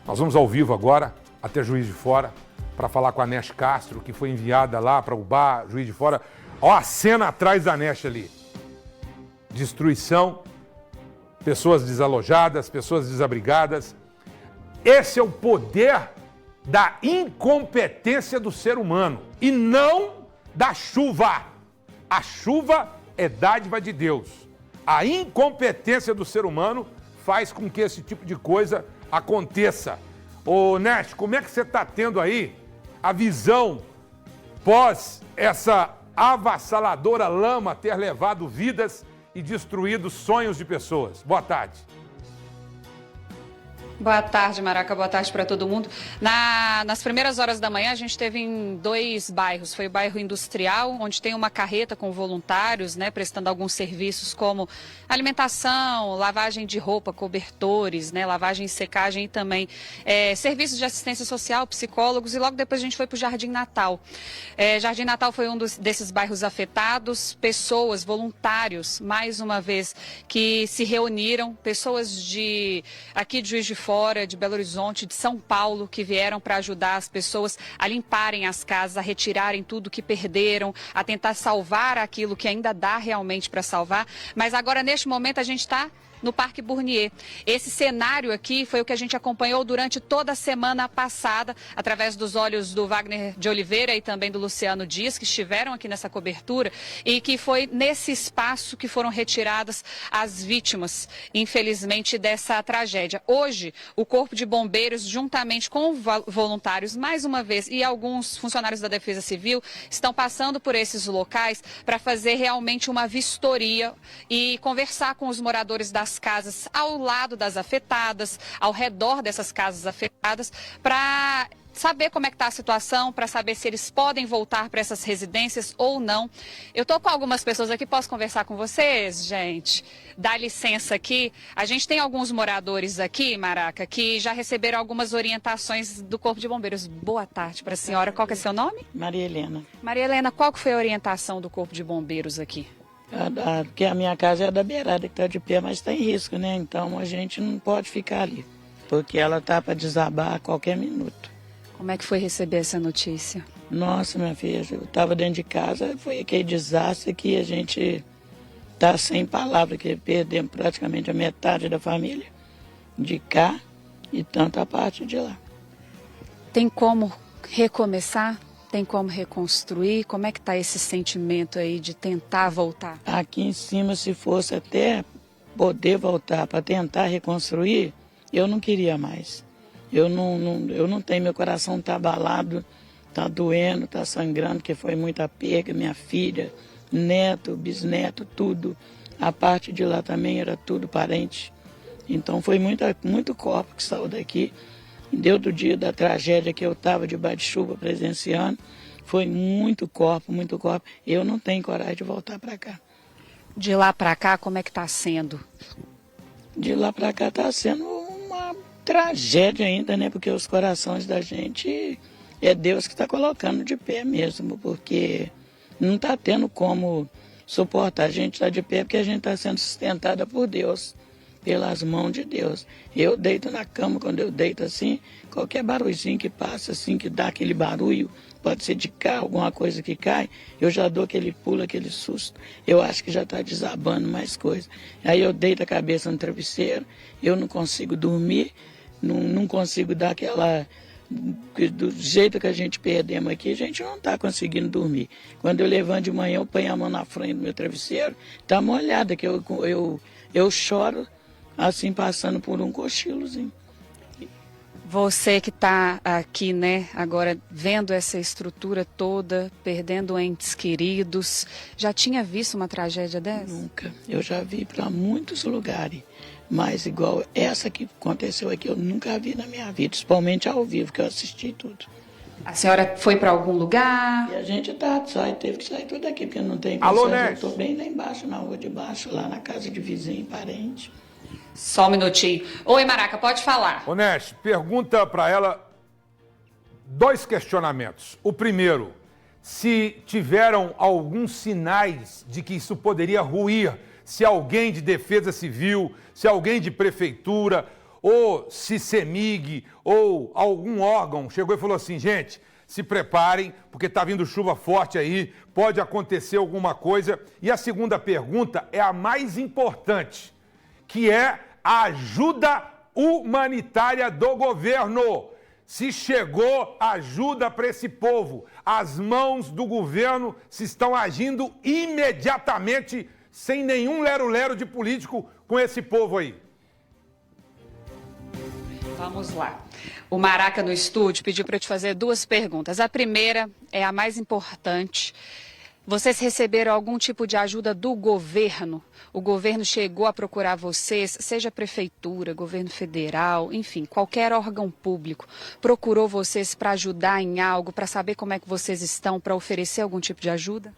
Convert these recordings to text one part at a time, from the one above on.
Nós vamos ao vivo agora, até Juiz de Fora, para falar com a Nesh Castro, que foi enviada lá para Ubá, Juiz de Fora. Ó a cena atrás da Nesh ali. Destruição, pessoas desalojadas, pessoas desabrigadas. Esse é o poder da incompetência do ser humano e não da chuva. A chuva é dádiva de Deus. A incompetência do ser humano faz com que esse tipo de coisa aconteça. Ô, Nesh, como é que você está tendo aí a visão pós essa avassaladora lama ter levado vidas e destruído sonhos de pessoas? Boa tarde. Boa tarde, Maraca. Boa tarde para todo mundo. Nas primeiras horas da manhã, a gente teve em 2 bairros. Foi o bairro Industrial, onde tem uma carreta com voluntários, né, prestando alguns serviços como alimentação, lavagem de roupa, cobertores, né, lavagem e secagem e também serviços de assistência social, psicólogos. E logo depois a gente foi para o Jardim Natal. Jardim Natal foi um desses bairros afetados. Pessoas, voluntários, mais uma vez, que se reuniram. Pessoas aqui de Juiz de Fora, de Belo Horizonte, de São Paulo, que vieram para ajudar as pessoas a limparem as casas, a retirarem tudo que perderam, a tentar salvar aquilo que ainda dá realmente para salvar. Mas agora, neste momento, a gente está no Parque Bournier. Esse cenário aqui foi o que a gente acompanhou durante toda a semana passada, através dos olhos do Wagner de Oliveira e também do Luciano Dias, que estiveram aqui nessa cobertura, e que foi nesse espaço que foram retiradas as vítimas, infelizmente, dessa tragédia. Hoje, o Corpo de Bombeiros, juntamente com voluntários, mais uma vez, e alguns funcionários da Defesa Civil, estão passando por esses locais para fazer realmente uma vistoria e conversar com os moradores das casas ao lado das afetadas, ao redor dessas casas afetadas, para saber como é que está a situação, para saber se eles podem voltar para essas residências ou não. Eu estou com algumas pessoas aqui, posso conversar com vocês, gente? Dá licença aqui. A gente tem alguns moradores aqui, Maraca, que já receberam algumas orientações do Corpo de Bombeiros. Boa tarde para a senhora. Qual que é seu nome? Maria Helena. Maria Helena, qual que foi a orientação do Corpo de Bombeiros aqui? Porque a minha casa é da beirada, que está de pé, mas está em risco, né? Então a gente não pode ficar ali, porque ela está para desabar a qualquer minuto. Como é que foi receber essa notícia? Nossa, minha filha, eu estava dentro de casa, foi aquele desastre que a gente está sem palavras, que perdemos praticamente a metade da família, de cá e tanta parte de lá. Tem como recomeçar? Tem como reconstruir? Como é que está esse sentimento aí de tentar voltar? Aqui em cima, se fosse até poder voltar para tentar reconstruir, eu não queria mais. Eu não tenho, meu coração está abalado, está doendo, está sangrando, porque foi muita perda, minha filha, neto, bisneto, tudo. A parte de lá também era tudo parente. Então foi muito corpo que saiu daqui. Deu do dia da tragédia que eu estava debaixo de chuva presenciando, foi muito corpo, muito corpo. Eu não tenho coragem de voltar para cá. De lá para cá, como é que está sendo? De lá para cá está sendo uma tragédia ainda, né? Porque os corações da gente é Deus que está colocando de pé mesmo, porque não está tendo como suportar. A gente está de pé porque a gente está sendo sustentada por Deus. Pelas mãos de Deus. Eu deito na cama, quando eu deito assim, qualquer barulhinho que passa, assim, que dá aquele barulho, pode ser de carro, alguma coisa que cai, eu já dou aquele pulo, aquele susto. Eu acho que já está desabando mais coisa. Aí eu deito a cabeça no travesseiro, eu não consigo dormir, não consigo dar aquela... Do jeito que a gente perdemos aqui, a gente não está conseguindo dormir. Quando eu levanto de manhã, eu ponho a mão na frente do meu travesseiro, está molhada, que eu choro, assim, passando por um cochilozinho. Você que está aqui, né, agora vendo essa estrutura toda, perdendo entes queridos, já tinha visto uma tragédia dessa? Nunca. Eu já vi para muitos lugares, mas igual essa que aconteceu aqui, eu nunca vi na minha vida, principalmente ao vivo, que eu assisti tudo. A senhora foi para algum lugar? E a gente teve que sair tudo aqui, porque não tem Alô, condições. Nesh? Eu estou bem lá embaixo, na rua de baixo, lá na casa de vizinho e parente. Só um minutinho. Oi, Maraca, pode falar. Ô, Nesh, pergunta para ela 2 questionamentos. O primeiro, se tiveram alguns sinais de que isso poderia ruir, se alguém de defesa civil, se alguém de prefeitura ou se CEMIG, ou algum órgão chegou e falou assim, gente, se preparem, porque está vindo chuva forte aí, pode acontecer alguma coisa. E a segunda pergunta é a mais importante, que é a ajuda humanitária do governo. Se chegou ajuda para esse povo, as mãos do governo se estão agindo imediatamente, sem nenhum lero-lero de político com esse povo aí. Vamos lá. O Maraca no estúdio pediu para eu te fazer duas perguntas. A primeira é a mais importante. Vocês receberam algum tipo de ajuda do governo? O governo chegou a procurar vocês, seja prefeitura, governo federal, enfim, qualquer órgão público, procurou vocês para ajudar em algo, para saber como é que vocês estão, para oferecer algum tipo de ajuda?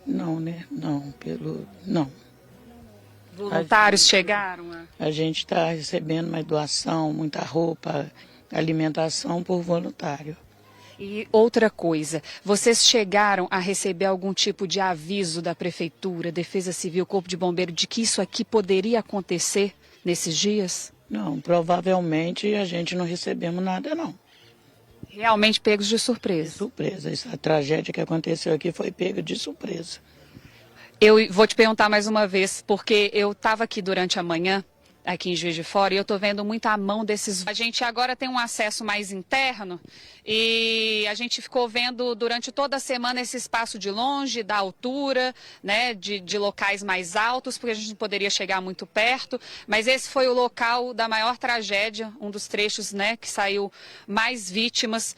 Não, né? Não. Voluntários chegaram? A gente está recebendo uma doação, muita roupa, alimentação por voluntário. E outra coisa, vocês chegaram a receber algum tipo de aviso da Prefeitura, Defesa Civil, Corpo de Bombeiro, de que isso aqui poderia acontecer nesses dias? Não, provavelmente a gente não recebemos nada, não. Realmente pegos de surpresa? De surpresa. Essa tragédia que aconteceu aqui foi pega de surpresa. Eu vou te perguntar mais uma vez, porque eu estava aqui durante a manhã, aqui em Juiz de Fora, e eu estou vendo muito a mão desses... A gente agora tem um acesso mais interno e a gente ficou vendo durante toda a semana esse espaço de longe, da altura, né, de locais mais altos, porque a gente não poderia chegar muito perto, mas esse foi o local da maior tragédia, um dos trechos, né, que saiu mais vítimas.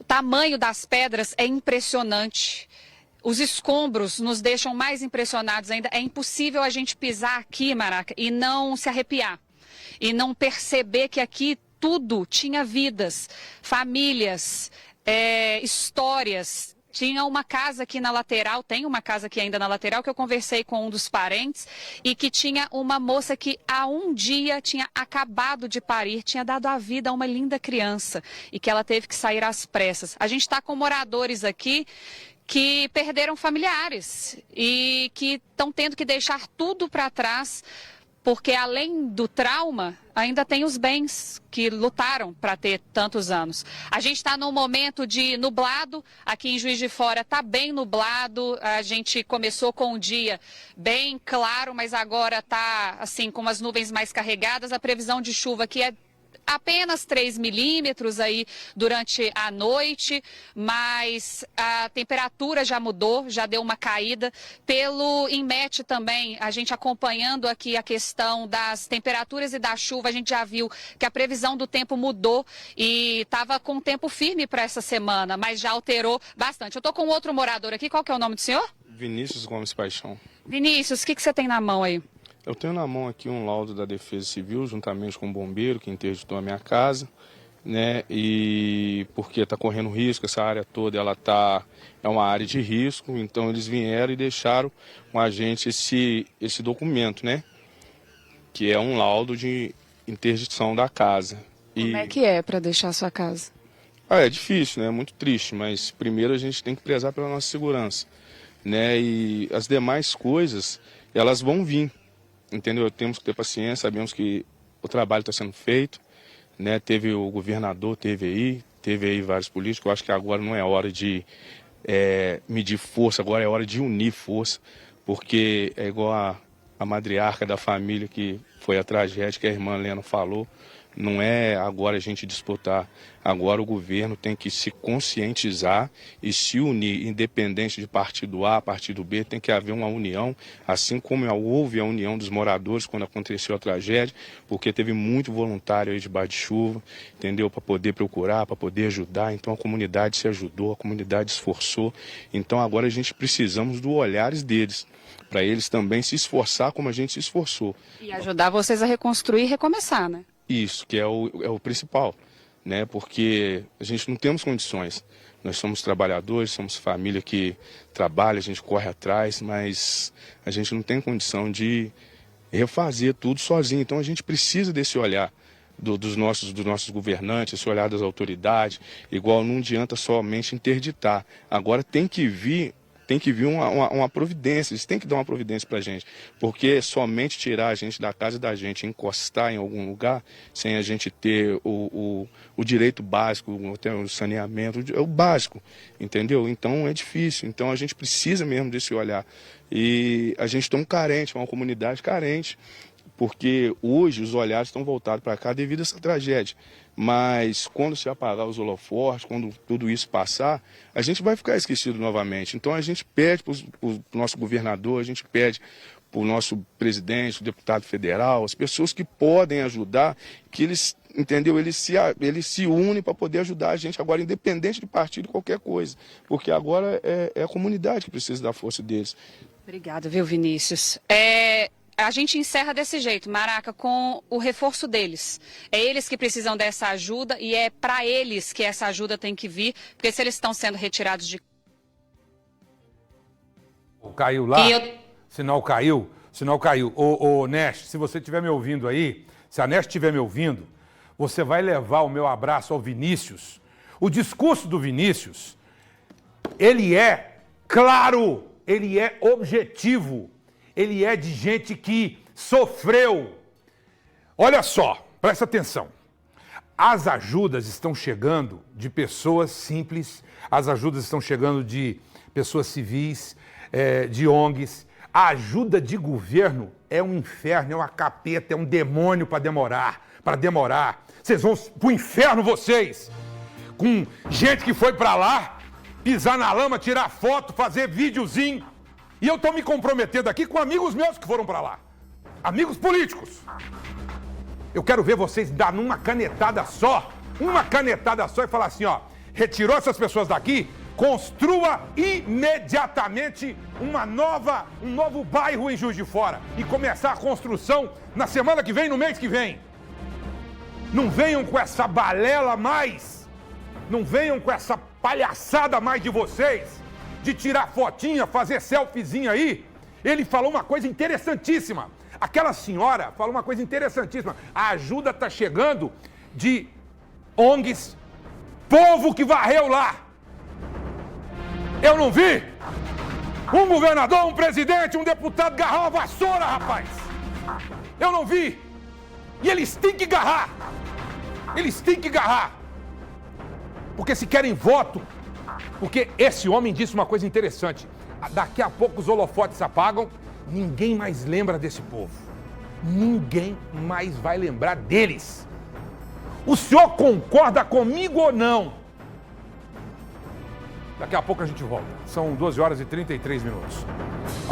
O tamanho das pedras é impressionante. Os escombros nos deixam mais impressionados ainda. É impossível a gente pisar aqui, Maraca, e não se arrepiar. E não perceber que aqui tudo tinha vidas, famílias, histórias. Tinha uma casa aqui na lateral, tem uma casa aqui ainda na lateral, que eu conversei com um dos parentes, e que tinha uma moça que há um dia tinha acabado de parir, tinha dado a vida a uma linda criança, e que ela teve que sair às pressas. A gente está com moradores aqui que perderam familiares e que estão tendo que deixar tudo para trás, porque além do trauma, ainda tem os bens que lutaram para ter tantos anos. A gente está num momento de nublado, aqui em Juiz de Fora está bem nublado, a gente começou com um dia bem claro, mas agora está assim, com as nuvens mais carregadas. A previsão de chuva aqui é apenas 3 milímetros aí durante a noite, mas a temperatura já mudou, já deu uma caída. Pelo INMET também, a gente acompanhando aqui a questão das temperaturas e da chuva, a gente já viu que a previsão do tempo mudou e estava com tempo firme para essa semana, mas já alterou bastante. Eu estou com outro morador aqui, qual que é o nome do senhor? Vinícius Gomes Paixão. Vinícius, o que você tem na mão aí? Eu tenho na mão aqui um laudo da Defesa Civil, juntamente com o bombeiro que interditou a minha casa, né? E porque está correndo risco, essa área toda é uma área de risco, então eles vieram e deixaram com a gente esse documento, né? Que é um laudo de interdição da casa. Como é que é para deixar a sua casa? É difícil, né? É muito triste, mas primeiro a gente tem que prezar pela nossa segurança, né? E as demais coisas, elas vão vir. Entendeu? Temos que ter paciência, sabemos que o trabalho está sendo feito, né? Teve o governador, teve aí vários políticos. Eu acho que agora não é hora de medir força, agora é hora de unir força, porque é igual a matriarca da família que foi a tragédia que a irmã Lena falou. Não é agora a gente disputar, agora o governo tem que se conscientizar e se unir, independente de partido A, partido B, tem que haver uma união, assim como houve a união dos moradores quando aconteceu a tragédia, porque teve muito voluntário aí debaixo de chuva, entendeu? Para poder procurar, para poder ajudar, então a comunidade se ajudou, a comunidade se esforçou, então agora a gente precisamos dos olhares deles, para eles também se esforçar como a gente se esforçou. E ajudar vocês a reconstruir e recomeçar, né? Isso, que é o principal, né? Porque a gente não temos condições. Nós somos trabalhadores, somos família que trabalha, a gente corre atrás, mas a gente não tem condição de refazer tudo sozinho. Então a gente precisa desse olhar dos nossos governantes, esse olhar das autoridades. Igual não adianta somente interditar. Agora tem que vir tem que vir uma providência, eles têm que dar uma providência para a gente, porque somente tirar a gente da casa da gente, encostar em algum lugar, sem a gente ter o direito básico, o saneamento, é o básico, entendeu? Então é difícil, então a gente precisa mesmo desse olhar. E a gente tão carente, é uma comunidade carente, porque hoje os olhares estão voltados para cá devido a essa tragédia. Mas quando se apagar os holofortes, quando tudo isso passar, a gente vai ficar esquecido novamente. Então a gente pede para o nosso governador, a gente pede para o nosso presidente, o deputado federal, as pessoas que podem ajudar, que eles, entendeu? Eles se unem para poder ajudar a gente agora, independente de partido, qualquer coisa. Porque agora é a comunidade que precisa da força deles. Obrigada, viu, Vinícius? A gente encerra desse jeito, Maraca, com o reforço deles. É eles que precisam dessa ajuda e é para eles que essa ajuda tem que vir, porque se eles estão sendo retirados de... Caiu lá? Sinal caiu? Ô, Neste, se você estiver me ouvindo aí, se a Neste estiver me ouvindo, você vai levar o meu abraço ao Vinícius. O discurso do Vinícius, ele é claro, ele é objetivo. Ele é de gente que sofreu. Olha só, presta atenção. As ajudas estão chegando de pessoas simples, as ajudas estão chegando de pessoas civis, de ONGs. A ajuda de governo é um inferno, é uma capeta, é um demônio para demorar. Vocês vão pro inferno, vocês! Com gente que foi para lá, pisar na lama, tirar foto, fazer videozinho. E eu estou me comprometendo aqui com amigos meus que foram para lá. Amigos políticos. Eu quero ver vocês dar uma canetada só e falar assim, ó, retirou essas pessoas daqui, construa imediatamente um novo bairro em Juiz de Fora e começar a construção na semana que vem, no mês que vem. Não venham com essa balela mais, não venham com essa palhaçada mais de vocês, de tirar fotinha, fazer selfiezinha aí. Ele falou uma coisa interessantíssima. Aquela senhora falou uma coisa interessantíssima. A ajuda está chegando de ONGs, povo que varreu lá. Eu não vi um governador, um presidente, um deputado agarrar uma vassoura, rapaz. Eu não vi. E eles têm que agarrar. Porque se querem voto, porque esse homem disse uma coisa interessante. Daqui a pouco os holofotes se apagam, ninguém mais lembra desse povo. Ninguém mais vai lembrar deles. O senhor concorda comigo ou não? Daqui a pouco a gente volta. São 12 horas e 33 minutos.